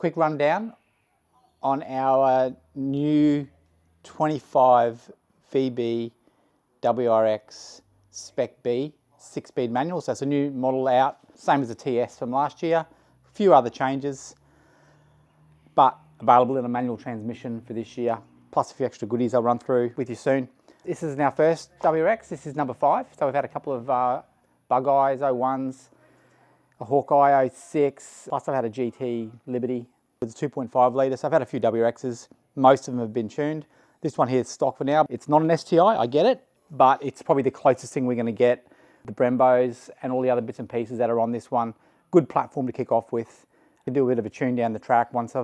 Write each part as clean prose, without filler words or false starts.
Quick rundown on our new 25 VB WRX Spec B 6-speed manual. So it's a new model out, same as the TS from last year. A few other changes, but available in a manual transmission for this year, plus a few extra goodies I'll run through with you soon. This is our first WRX, this is number 5. So we've had a couple of Bug Eyes 01s, a Hawkeye 06, plus I've had a GT Liberty with a 2.5 litre. So I've had a few WRXs, most of them have been tuned. This one here is stock for now. It's not an STI, I get it, but it's probably the closest thing we're going to get. The Brembos and all the other bits and pieces that are on this one. Good platform to kick off with. I can do a bit of a tune down the track once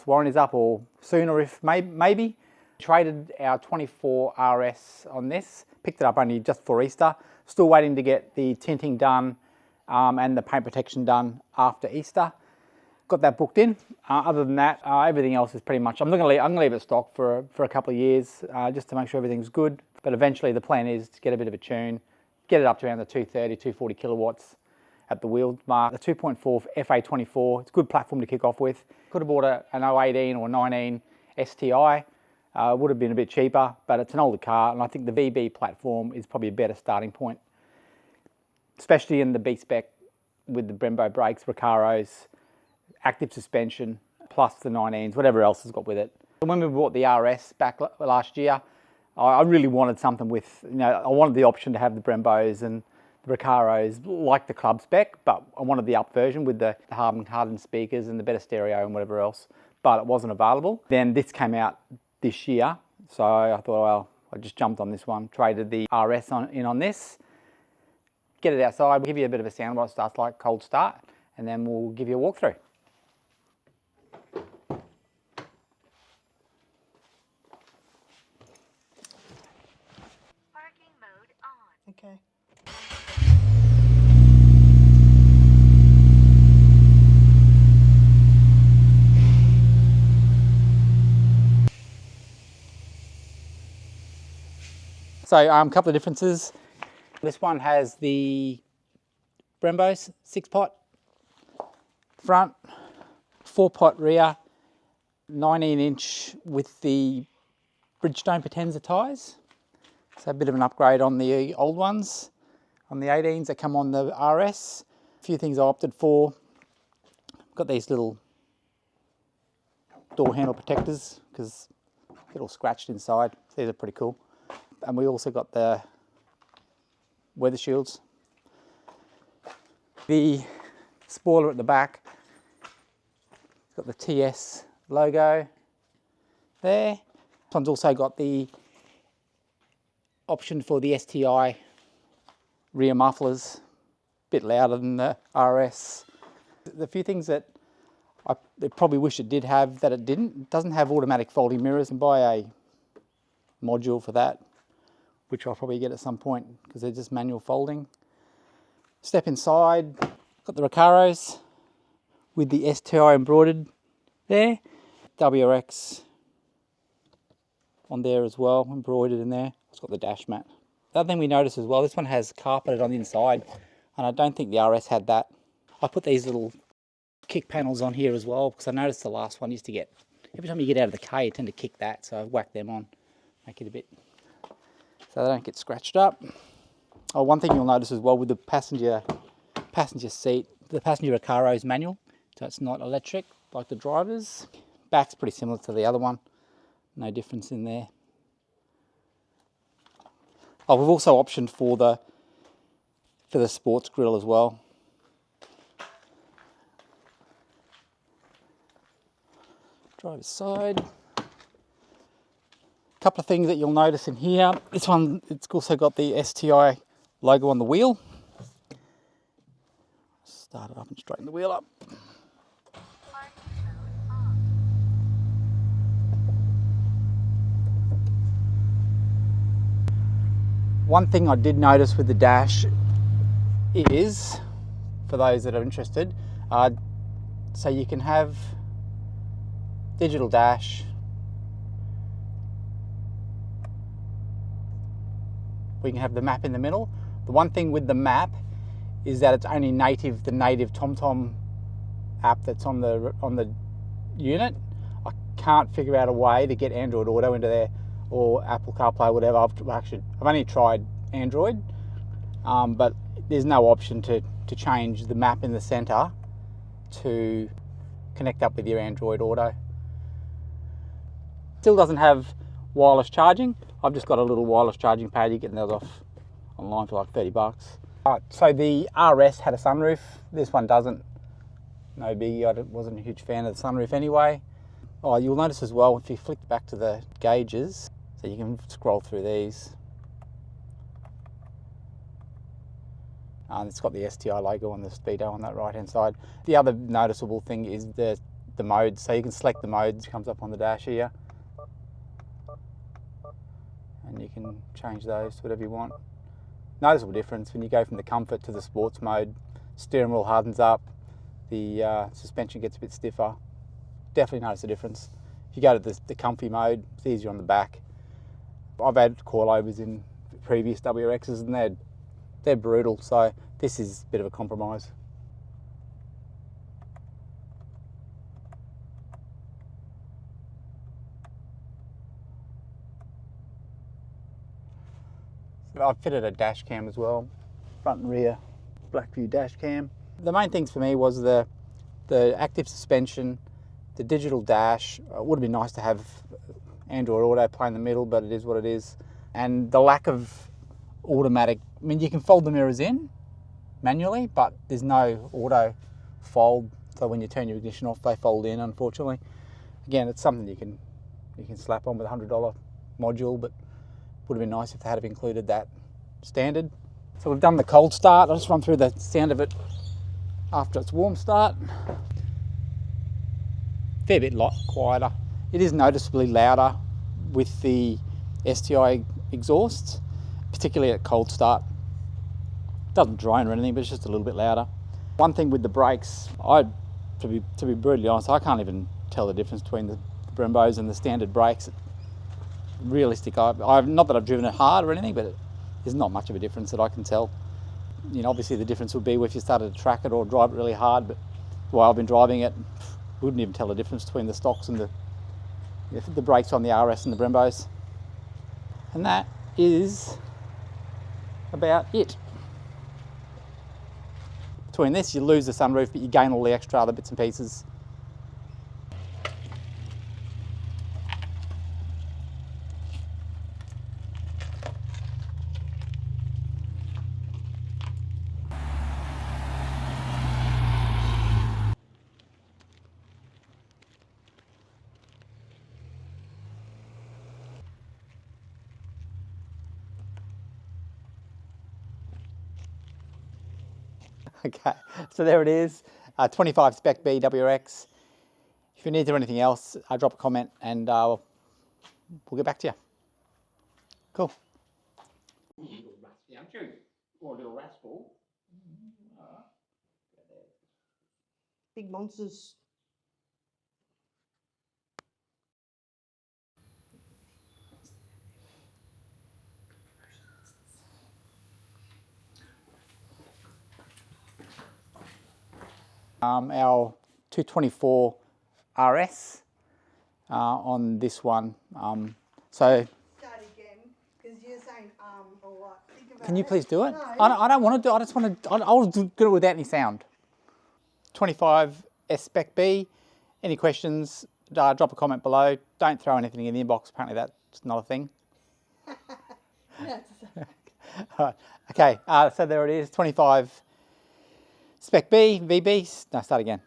Warren is up, or sooner if maybe. Traded our 24 RS on this. Picked it up only just before Easter. Still waiting to get the tinting done and the paint protection done after Easter. Got that booked in. Other than that, everything else is pretty much. I'm going to leave it stock for a couple of years just to make sure everything's good. But eventually the plan is to get a bit of a tune, get it up to around the 230, 240 kilowatts at the wheel mark. The 2.4 FA24, it's a good platform to kick off with. Could have bought an 018 or 19 STI. Would have been a bit cheaper, but it's an older car, and I think the VB platform is probably a better starting point, especially in the B spec with the Brembo brakes, Recaros, active suspension, plus the 19s, whatever else has got with it. When we bought the RS back last year, I really wanted something with, I wanted the option to have the Brembos and the Recaros like the club spec, but I wanted the up version with the hardened speakers and the better stereo and whatever else, but it wasn't available. Then this came out this year, so I thought, well, I just jumped on this one, traded the RS in on this, get it outside, we'll give you a bit of a sound what it starts like, cold start, and then we'll give you a walkthrough. Parking mode on. Okay. So a couple of differences. This one has the Brembos 6-pot front, 4-pot rear, 19-inch with the Bridgestone Potenza tyres. So a bit of an upgrade on the old ones, on the 18s that come on the RS. A few things I opted for. Got these little door handle protectors because they get all scratched inside. These are pretty cool. And we also got the weather shields. The spoiler at the back, it's got the TS logo there. This one's also got the option for the STI rear mufflers, a bit louder than the RS. The few things that I probably wish it did have that it didn't, it doesn't have automatic folding mirrors, and buy a module for that, which I'll probably get at some point because they're just manual folding. Step inside, got the Recaros with the STI embroidered there. WRX on there as well, embroidered in there. It's got the dash mat. The other thing we noticed as well, this one has carpeted on the inside, and I don't think the RS had that. I put these little kick panels on here as well because I noticed the last one used to get, every time you get out of the K, you tend to kick that, so I've whacked them on, make it a bit so they don't get scratched up. Oh, one thing you'll notice as well with the passenger seat, the passenger Recaro is manual, so it's not electric like the driver's. Back's pretty similar to the other one, no difference in there. Oh, we've also optioned for the sports grille as well. Driver's side. Couple of things that you'll notice in here. This one, it's also got the STI logo on the wheel. Start it up and straighten the wheel up. One thing I did notice with the dash is, for those that are interested, so you can have digital dash, we can have the map in the middle. The one thing with the map is that it's only the native TomTom app that's on the unit. I can't figure out a way to get Android Auto into there, or Apple CarPlay, whatever. I've only tried Android, but there's no option to change the map in the centre to connect up with your Android Auto. Still doesn't have wireless charging. I've just got a little wireless charging pad. You get those off online for like 30 bucks. So the RS had a sunroof. This one doesn't. No biggie. I wasn't a huge fan of the sunroof anyway. Oh, you'll notice as well if you flick back to the gauges, so you can scroll through these. It's got the STI logo on the speedo on that right hand side. The other noticeable thing is the modes. So you can select the modes. It comes up on the dash here, and you can change those to whatever you want. Noticeable difference when you go from the comfort to the sports mode. Steering wheel hardens up, the suspension gets a bit stiffer. Definitely notice a difference. If you go to the comfy mode, it's easier on the back. I've had coilovers in previous WRXs and they're brutal, so this is a bit of a compromise. I've fitted a dash cam as well, front and rear black view dash cam. The main things for me was the active suspension, the digital dash. It would have been nice to have Android Auto play in the middle, but it is what it is. And the lack of automatic, I mean, you can fold the mirrors in manually, but there's no auto fold. So when you turn your ignition off, they fold in, unfortunately. Again, it's something you can slap on with a $100 module, but would have been nice if they had included that standard. So we've done the cold start. I'll just run through the sound of it after its warm start. Fair bit quieter. It is noticeably louder with the STI exhausts, particularly at cold start. It doesn't drone or anything, but it's just a little bit louder. One thing with the brakes, to be brutally honest, I can't even tell the difference between the Brumbos and the standard brakes. Realistic, not that I've driven it hard or anything, but there's not much of a difference that I can tell. You know, obviously the difference would be if you started to track it or drive it really hard, but while I've been driving it, wouldn't even tell the difference between the stocks and the brakes on the RS and the Brumbos. And that is about it. Between this, you lose the sunroof, but you gain all the extra other bits and pieces. Okay, so there it is, 25 Spec B WRX. If you need to do anything else, drop a comment and we'll get back to you. Cool. Or a little rascal. Big monsters. Our 224 RS on this one. So Start again, because you're saying or what? Think about can you please do it? No. I don't want to do it. I just want to. I'll do it without any sound. 25 Spec B. Any questions? Drop a comment below. Don't throw anything in the inbox. Apparently that's not a thing. All right. Okay. So there it is. 25 Spec B VB. No, start again.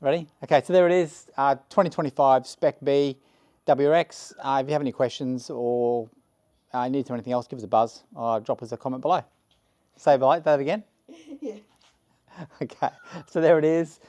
Ready? Okay. So there it is. 2025 Spec B WRX. If you have any questions or need to do anything else, give us a buzz or drop us a comment below. Say that again. Yeah. Okay. So there it is.